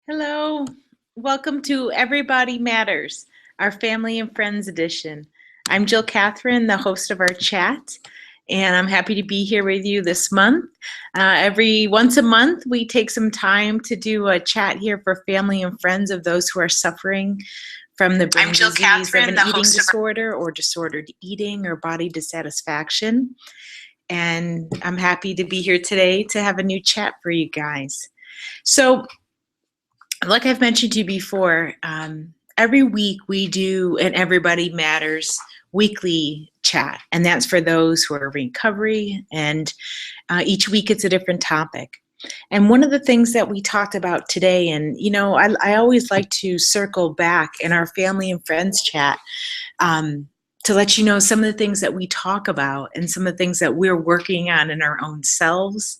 Hello, welcome to Everybody Matters, our Family and Friends edition. I'm Jill Catherine, the host of our chat, and I'm happy to be here with you this month. Every once a month, we take some time to do a chat here for family and friends of those who are suffering from the brain disease of an eating disorder or disordered eating or body dissatisfaction. And I'm happy to be here today to have a new chat for you guys. So, like I've mentioned to you before, every week we do an Everybody Matters weekly chat, and that's for those who are in recovery, and each week it's a different topic. And one of the things that we talked about today, and I always like to circle back in our family and friends chat to let you know some of the things that we talk about and some of the things that we're working on in our own selves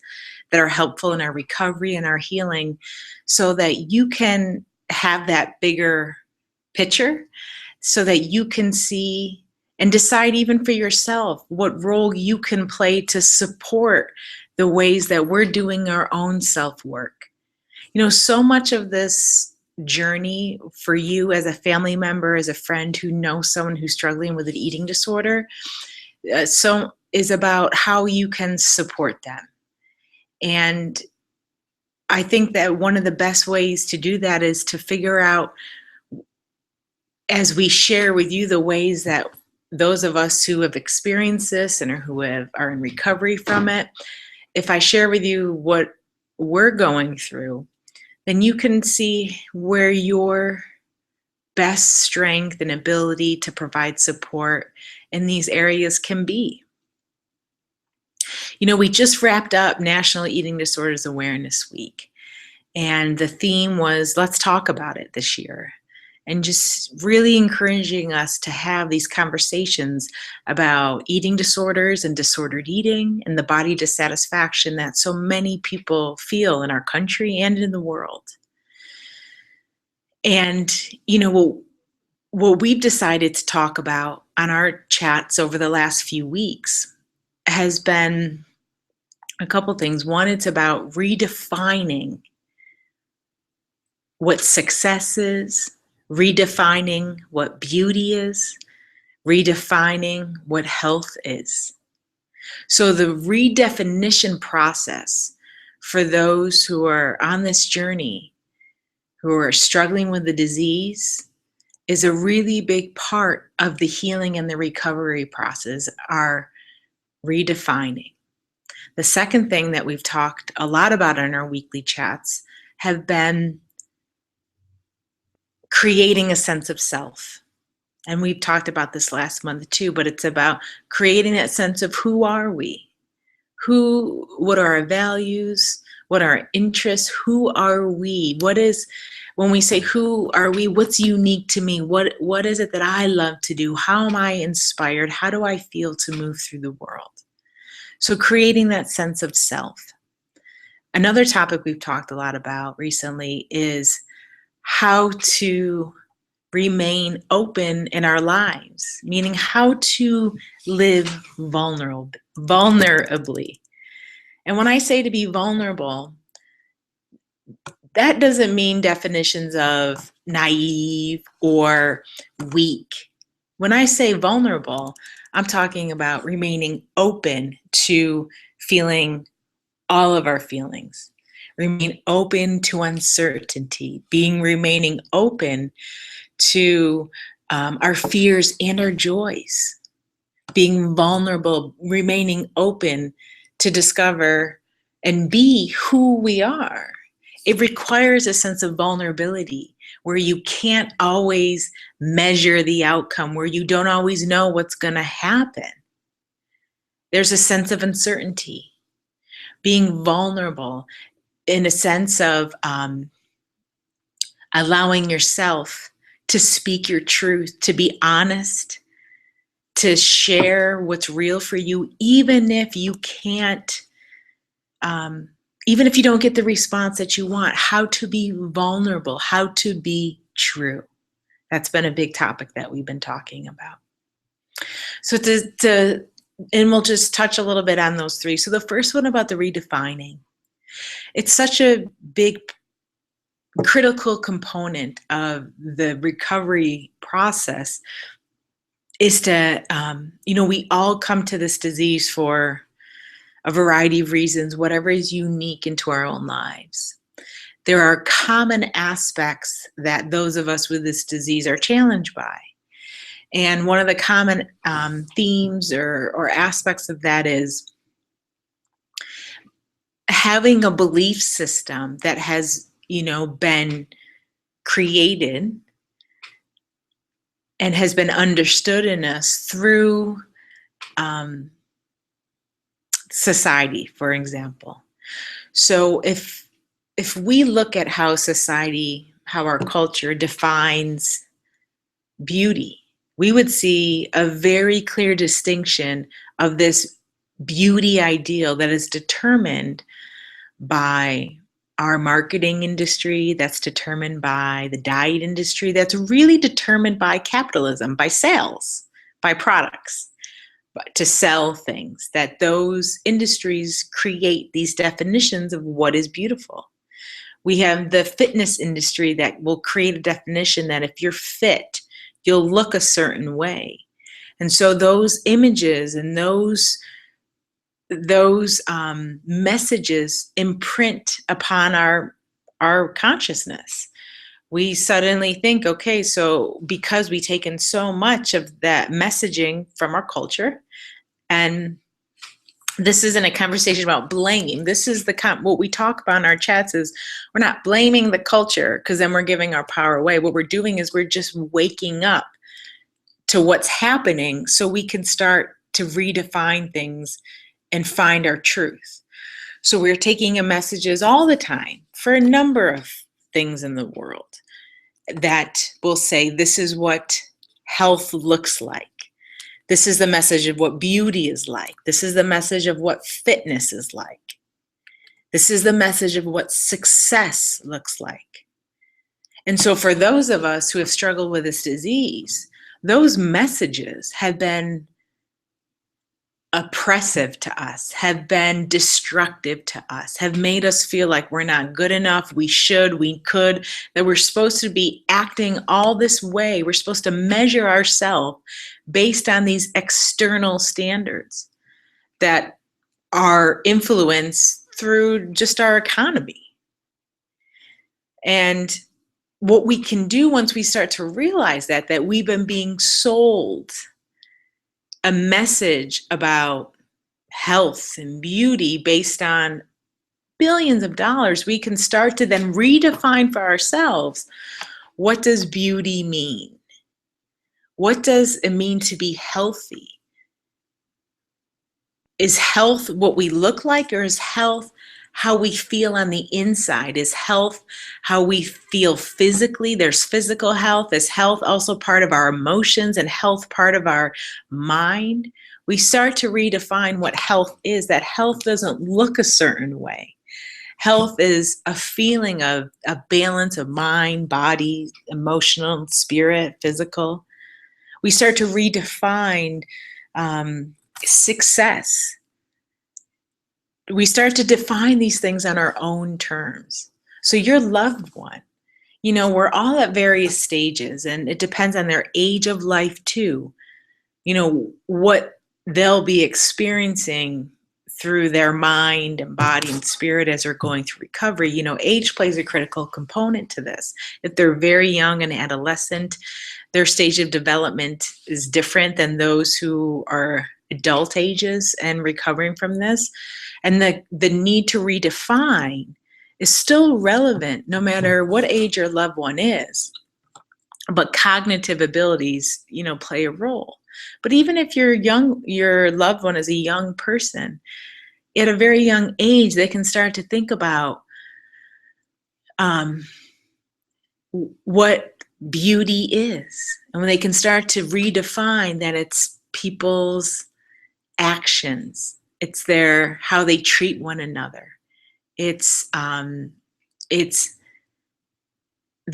that are helpful in our recovery and our healing, so that you can have that bigger picture, so that you can see and decide even for yourself what role you can play to support the ways that we're doing our own self-work. So much of this journey for you as a family member, as a friend who knows someone who's struggling with an eating disorder, so is about how you can support them. And I think that one of the best ways to do that is to figure out, as we share with you the ways that those of us who have experienced this and who are in recovery from it, if I share with you what we're going through, then you can see where your best strength and ability to provide support in these areas can be. We just wrapped up National Eating Disorders Awareness Week, and the theme was Let's Talk About It this year, and just really encouraging us to have these conversations about eating disorders and disordered eating and the body dissatisfaction that so many people feel in our country and in the world. And, what we've decided to talk about on our chats over the last few weeks has been a couple things. One, it's about redefining what success is, redefining what beauty is, redefining what health is. So the redefinition process for those who are on this journey, who are struggling with the disease, is a really big part of the healing and the recovery process, are redefining. The second thing that we've talked a lot about in our weekly chats have been creating a sense of self. And we've talked about this last month too, but it's about creating that sense of who are we? What are our values? What are our interests? Who are we? When we say who are we, what's unique to me? What is it that I love to do? How am I inspired? How do I feel to move through the world? So creating that sense of self. Another topic we've talked a lot about recently is how to remain open in our lives, meaning how to live vulnerably. And when I say to be vulnerable, that doesn't mean definitions of naive or weak. When I say vulnerable, I'm talking about remaining open to feeling all of our feelings, remain open to uncertainty, remaining open to our fears and our joys, being vulnerable, remaining open to discover and be who we are. It requires a sense of vulnerability where you can't always measure the outcome, where you don't always know what's going to happen. There's a sense of uncertainty. Being vulnerable in a sense of allowing yourself to speak your truth, to be honest, to share what's real for you, even if you can't, even if you don't get the response that you want. How to be vulnerable, how to be true. That's been a big topic that we've been talking about. So and we'll just touch a little bit on those three. So the first one about the redefining. It's such a big critical component of the recovery process is to, we all come to this disease for a variety of reasons, whatever is unique into our own lives. There are common aspects that those of us with this disease are challenged by. And one of the common themes or aspects of that is having a belief system that has, been created and has been understood in us through society, for example. So if we look at how society, how our culture defines beauty, we would see a very clear distinction of this beauty ideal that is determined by our marketing industry, that's determined by the diet industry, that's really determined by capitalism, by sales, by products, to sell things, that those industries create these definitions of what is beautiful. We have the fitness industry that will create a definition that if you're fit, you'll look a certain way. And so those images and those messages imprint upon our consciousness. We suddenly think, okay, so because we've taken so much of that messaging from our culture, and this isn't a conversation about blaming. This is what we talk about in our chats is we're not blaming the culture because then we're giving our power away. What we're doing is we're just waking up to what's happening so we can start to redefine things and find our truth. So we're taking messages all the time for a number of things in the world that will say, this is what health looks like. This is the message of what beauty is like. This is the message of what fitness is like. This is the message of what success looks like. And so for those of us who have struggled with this disease, those messages have been oppressive to us, have been destructive to us, have made us feel like we're not good enough, we should, we could, that we're supposed to be acting all this way. We're supposed to measure ourselves based on these external standards that are influenced through just our economy. And what we can do once we start to realize that we've been being sold a message about health and beauty based on billions of dollars, we can start to then redefine for ourselves, what does beauty mean? What does it mean to be healthy? Is health what we look like, or is health how we feel on the inside? Is health how we feel physically? There's physical health. Is health also part of our emotions and health part of our mind? We start to redefine what health is, that health doesn't look a certain way. Health is a feeling of a balance of mind, body, emotional, spirit, physical. We start to redefine success. We start to define these things on our own terms. So your loved one, we're all at various stages, and it depends on their age of life too. What they'll be experiencing through their mind and body and spirit as they're going through recovery. Age plays a critical component to this. If they're very young and adolescent, their stage of development is different than those who are adult ages and recovering from this. And the need to redefine is still relevant no matter what age your loved one is. But cognitive abilities, play a role. But even if your loved one is a young person, at a very young age, they can start to think about what beauty is. And when they can start to redefine that it's people's actions, it's how they treat one another. It's the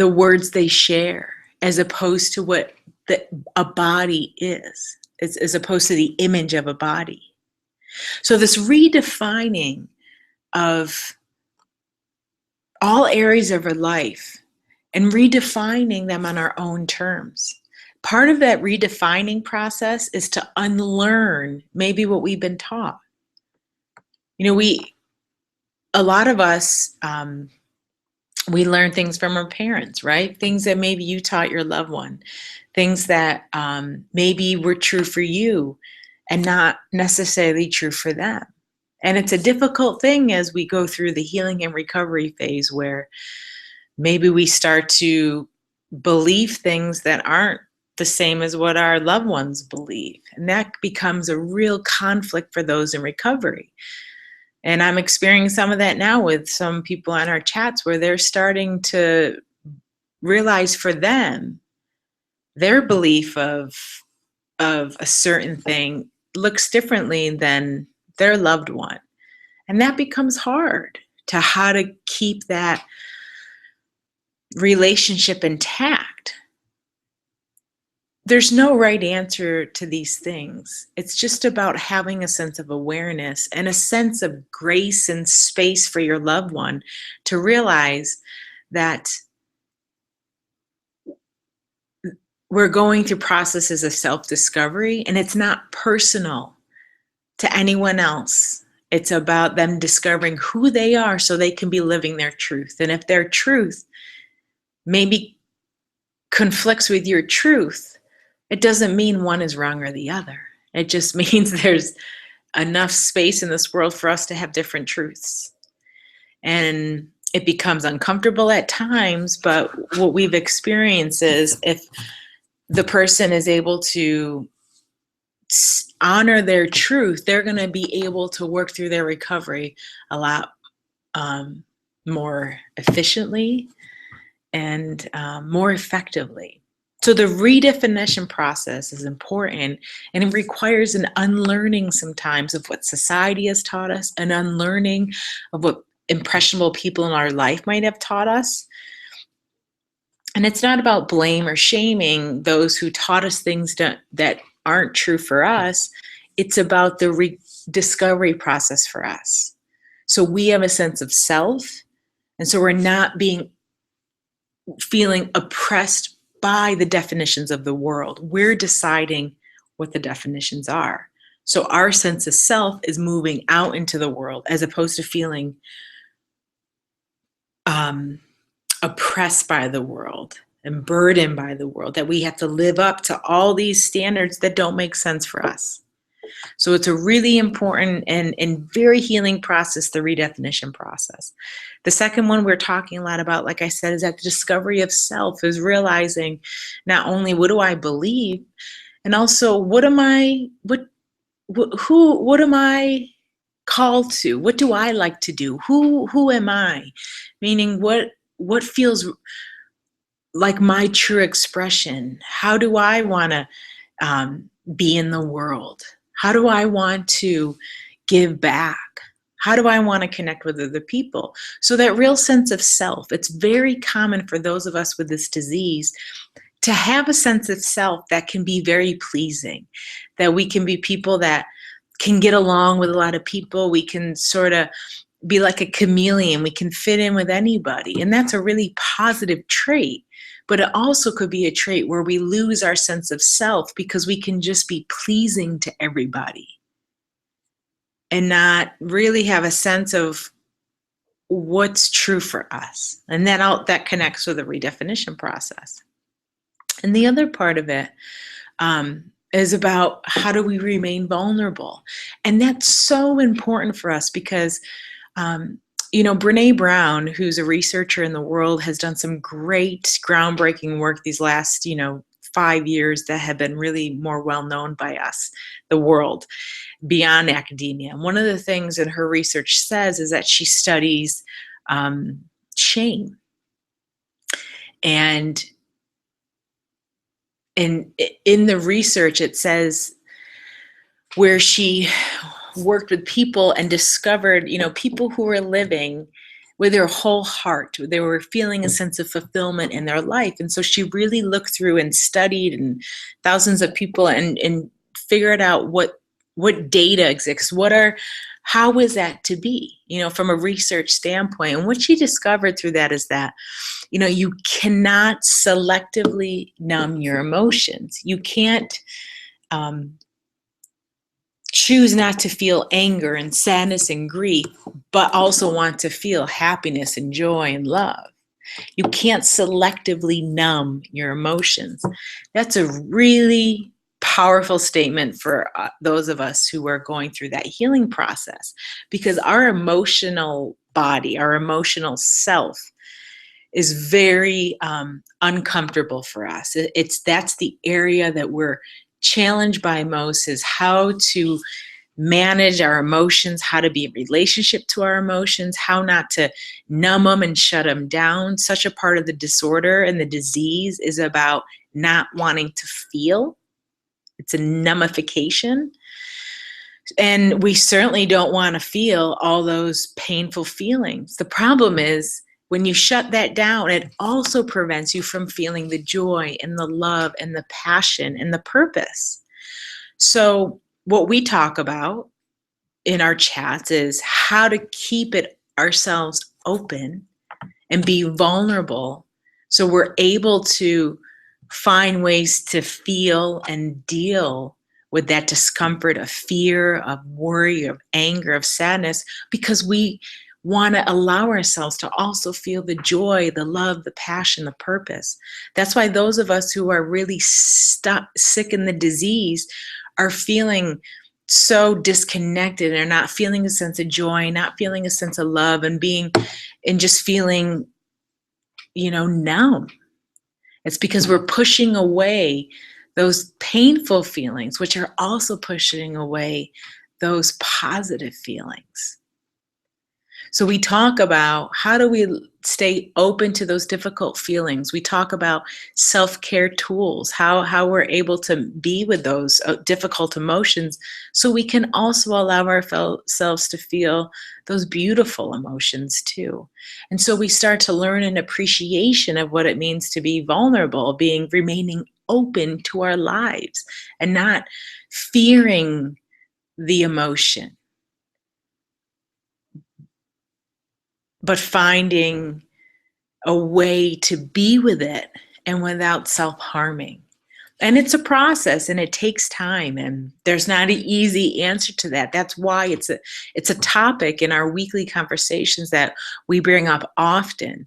words they share, as opposed to what a body is, as opposed to the image of a body. So this redefining of all areas of our life and redefining them on our own terms. Part of that redefining process is to unlearn maybe what we've been taught. A lot of us, we learn things from our parents, right? Things that maybe you taught your loved one, things that maybe were true for you and not necessarily true for them. And it's a difficult thing as we go through the healing and recovery phase where maybe we start to believe things that aren't the same as what our loved ones believe. And that becomes a real conflict for those in recovery. And I'm experiencing some of that now with some people on our chats where they're starting to realize for them, their belief of a certain thing looks differently than their loved one. And that becomes hard to how to keep that relationship intact. There's no right answer to these things. It's just about having a sense of awareness and a sense of grace and space for your loved one to realize that we're going through processes of self-discovery, and it's not personal to anyone else. It's about them discovering who they are so they can be living their truth. And if their truth maybe conflicts with your truth, it doesn't mean one is wrong or the other. It just means there's enough space in this world for us to have different truths. And it becomes uncomfortable at times, but what we've experienced is if the person is able to honor their truth, they're going to be able to work through their recovery a lot more efficiently and more effectively. So the redefinition process is important, and it requires an unlearning sometimes of what society has taught us, an unlearning of what impressionable people in our life might have taught us. And it's not about blame or shaming those who taught us things that aren't true for us. It's about the rediscovery process for us. So we have a sense of self, and so we're not feeling oppressed by the definitions of the world. We're deciding what the definitions are. So our sense of self is moving out into the world as opposed to feeling oppressed by the world and burdened by the world, that we have to live up to all these standards that don't make sense for us. So it's a really important and very healing process, the redefinition process. The second one we're talking a lot about, like I said, is that the discovery of self is realizing not only what do I believe, and also what am I called to? What do I like to do? Who am I? Meaning what feels like my true expression? How do I want to be in the world? How do I want to give back? How do I want to connect with other people? So that real sense of self, it's very common for those of us with this disease to have a sense of self that can be very pleasing, that we can be people that can get along with a lot of people. We can sort of be like a chameleon. We can fit in with anybody. And that's a really positive trait. But it also could be a trait where we lose our sense of self because we can just be pleasing to everybody and not really have a sense of what's true for us. And that connects with the redefinition process. And the other part of it is about how do we remain vulnerable? And that's so important for us because Brene Brown, who's a researcher in the world, has done some great groundbreaking work these last, 5 years that have been really more well known by us, the world, beyond academia. And one of the things that her research says is that she studies shame. And in the research, it says where she worked with people and discovered, people who were living with their whole heart. They were feeling a sense of fulfillment in their life. And so she really looked through and studied and thousands of people and figured out what data exists. how is that to be, from a research standpoint? And what she discovered through that is that, you cannot selectively numb your emotions. You can't choose not to feel anger and sadness and grief, but also want to feel happiness and joy and love. You can't selectively numb your emotions. That's a really powerful statement for those of us who are going through that healing process, because our emotional body, our emotional self, is very uncomfortable for us. That's the area that we're challenged by most, is how to manage our emotions, how to be in relationship to our emotions, how not to numb them and shut them down. Such a part of the disorder and the disease is about not wanting to feel. It's a numbification. And we certainly don't want to feel all those painful feelings. The problem is, when you shut that down, it also prevents you from feeling the joy and the love and the passion and the purpose. So what we talk about in our chats is how to keep it ourselves open and be vulnerable, so we're able to find ways to feel and deal with that discomfort of fear, of worry, of anger, of sadness, because we want to allow ourselves to also feel the joy, the love, the passion, the purpose. That's why those of us who are really sick in the disease are feeling so disconnected and are not feeling a sense of joy, not feeling a sense of love, and just feeling, numb. It's because we're pushing away those painful feelings, which are also pushing away those positive feelings. So we talk about how do we stay open to those difficult feelings. We talk about self-care tools, how we're able to be with those difficult emotions, so we can also allow ourselves to feel those beautiful emotions too. And so we start to learn an appreciation of what it means to be vulnerable, remaining open to our lives and not fearing the emotion, but finding a way to be with it and without self-harming. And it's a process and it takes time, and there's not an easy answer to that. That's why it's a topic in our weekly conversations that we bring up often,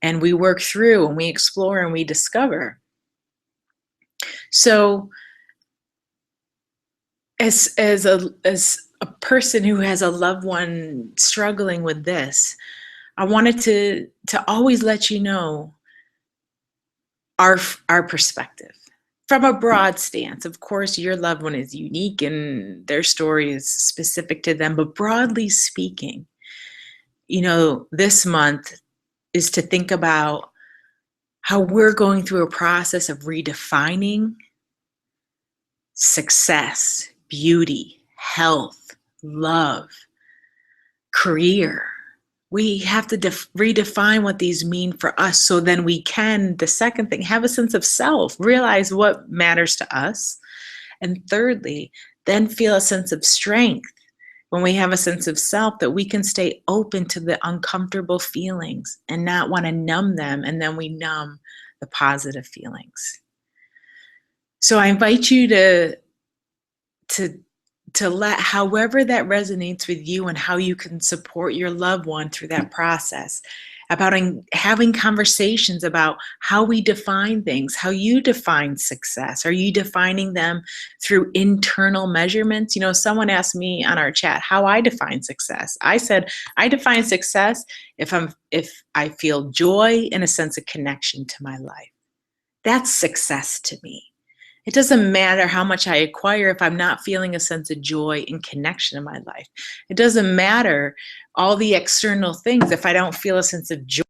and we work through and we explore and we discover. So as a person who has a loved one struggling with this, I wanted to always let you know our perspective from a broad stance. Of course, your loved one is unique and their story is specific to them, but broadly speaking, this month is to think about how we're going through a process of redefining success, beauty, health, love, career. We have to redefine what these mean for us, so then we can, the second thing, have a sense of self, realize what matters to us. And thirdly, then feel a sense of strength when we have a sense of self, that we can stay open to the uncomfortable feelings and not want to numb them, and then we numb the positive feelings. So I invite you to let, however that resonates with you and how you can support your loved one through that process, about having conversations about how we define things, how you define success. Are you defining them through internal measurements? Someone asked me on our chat how I define success. I said, I define success if I feel joy and a sense of connection to my life. That's success to me. It doesn't matter how much I acquire if I'm not feeling a sense of joy and connection in my life. It doesn't matter all the external things if I don't feel a sense of joy.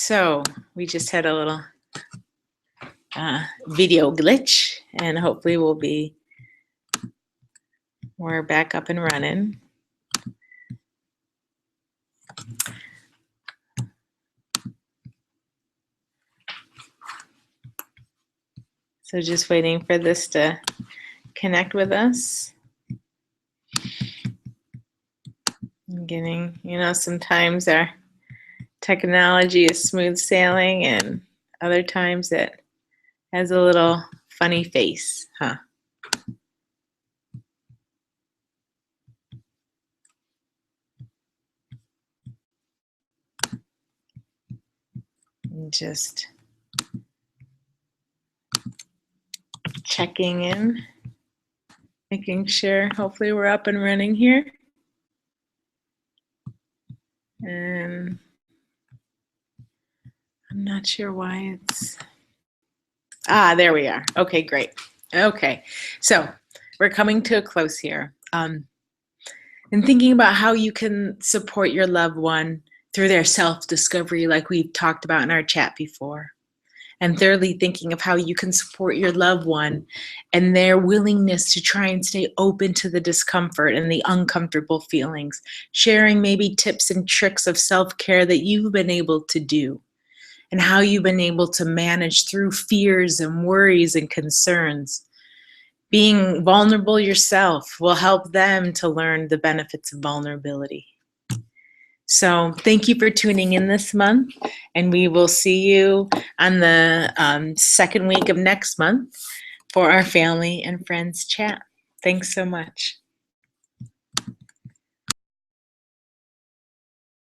So we just had a little video glitch, and hopefully we're back up and running. So just waiting for this to connect with us. I'm getting, sometimes our technology is smooth sailing and other times it has a little funny face, huh? And just checking in, making sure hopefully we're up and running here. And I'm not sure why it's, there we are. Okay, great. Okay, so we're coming to a close here. And thinking about how you can support your loved one through their self-discovery like we've talked about in our chat before. And thirdly, thinking of how you can support your loved one and their willingness to try and stay open to the discomfort and the uncomfortable feelings, sharing maybe tips and tricks of self-care that you've been able to do and how you've been able to manage through fears and worries and concerns. Being vulnerable yourself will help them to learn the benefits of vulnerability. So thank you for tuning in this month, and we will see you on the second week of next month for our family and friends chat. Thanks so much.